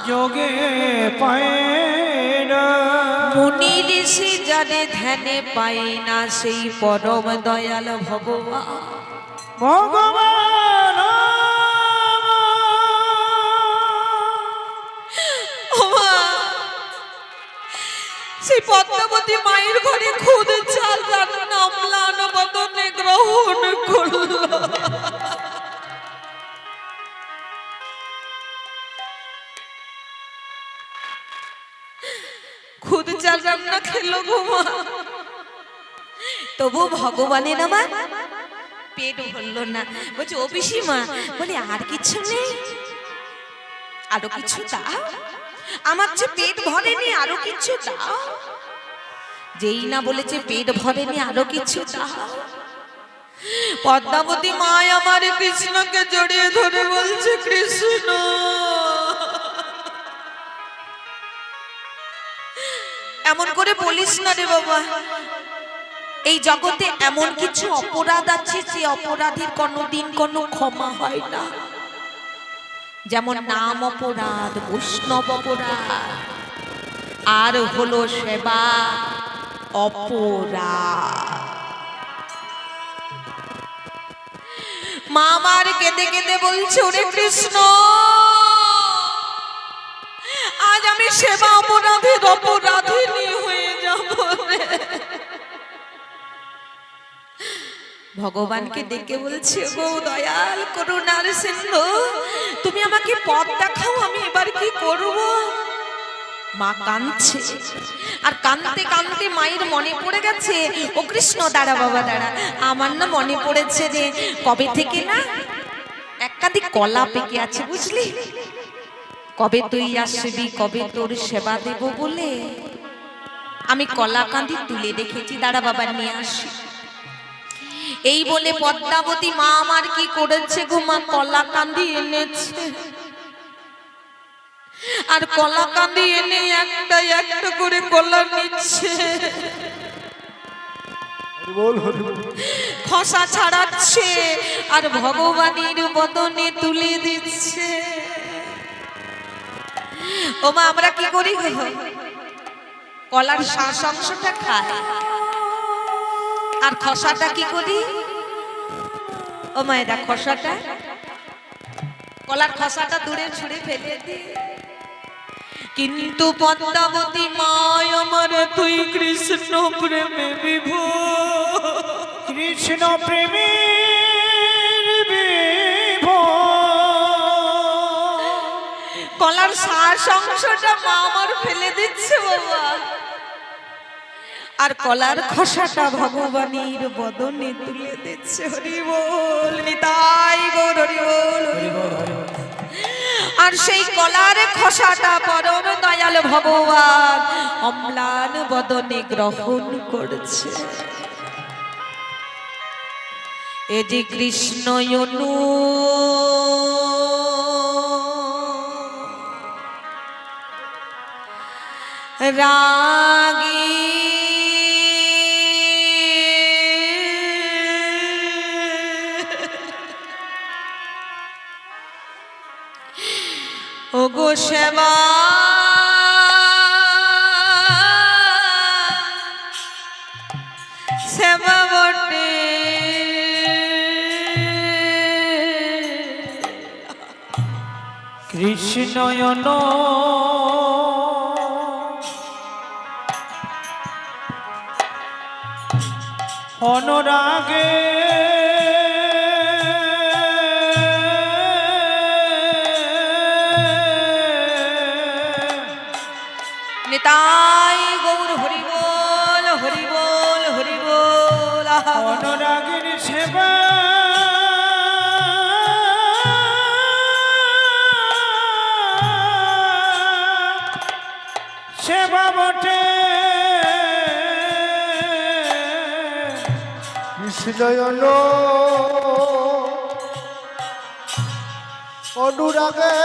যোগে পায় না। মুনি ঋষি জানে ধ্যানে পায় না, সেই পরম দয়াল ভগবান। ভগবান সেই পদ্মাবতী মায়ের ঘরে খুদ চাল রান্না অম্লান বদনে গ্রহণ করল। খুদ চাল রান্না খেলো গো মা, তবু ভগবানের আমার পেট ভরলো না। বলছে ও পিসিমা, বলে আর কিছু নেই, আরো কিছু দাও, আমার যে পেট ভরেনি, আরো কিছু দাও। যেই না বলেছে পেট ভরেনি, আরো কিছু দাও, পদ্মাবতী মা আমার কৃষ্ণকে জড়িয়ে ধরে বলছে, কৃষ্ণ এমন করে বলিস না রে বাবা। এই জগতে এমন কিছু অপরাধ আছে যে অপরাধের কোনোদিন কোনো ক্ষমা হয় না। যেমন নাম অপরাধ, বৈষ্ণব অপরাধ, আর হলো সেবা অপরাধ। মা আমার কেঁদে কেঁদে বলছে, ওরে কৃষ্ণ, আজ আমি সেবা অপরাধের অপরাধিনী হয়ে যাব রে। ভগবানকে ডেকে বলছে, গো দয়াল করুণার সিন্ধু, তুমি আমাকে পথ দেখাও, আমি এবার কি করব। মা কাঁদছে, আর কাঁদতে কাঁদতে মায়ের মনে পড়ে গেছে, ও কৃষ্ণ দাঁড়া বাবা দাঁড়া, আমার না মনে পড়েছে রে, কবে থেকে না একাধিক কলা পেকে আছে বুঝলি, কবে তুই আসবি, কবে তোর সেবা দেব বলে আমি কলা কাঁদি তুলে রেখেছি, দাঁড়া বাবা নিয়ে আসি। এই বলে পদ্মাবতী মা আমার কি করেছে গো মা, কলা কাঁদি এনেছে, আর কলা কাঁদি এনে একটা একটা করে কলা নিচ্ছে, খসা ছাড়াচ্ছে, আর ভগবানের বদনে তুলে দিচ্ছে। ও মা, আমরা কি করি, কলার শ্বাস অংশটা খাই, আর খসাটা কি করি, ও মা এটা খসাটা, কলার খসাটা দূরে ছুঁড়ে ফেলে দিই। কিন্তু পদ্মাবতী মায় আমার তুই কৃষ্ণ প্রেমে বিভোর, কৃষ্ণ প্রেমের বিভোর, কলার শ্বাস অংশটা মা আমার ফেলে দিচ্ছে বাবা, আর কলার খোসাটা ভগবানের বদনে তুলে দিচ্ছে। হরি বল, নিতাই গৌর হরি বল, হরি বল। আর সেই কলার খোসাটা পরম দয়াল ভগবান অম্লান বদনে গ্রহণ করছে। এ যে কৃষ্ণ অনু রাগী ও গো সেবা সেবা বটে, কৃষ্ণয়ন অনুরাগে নিতাই গৌর হরি বল, হরি বল, হরি বল। অনুরাগের সেবা সেবা বটে, কৃষ্ণয়ন অনুরাগে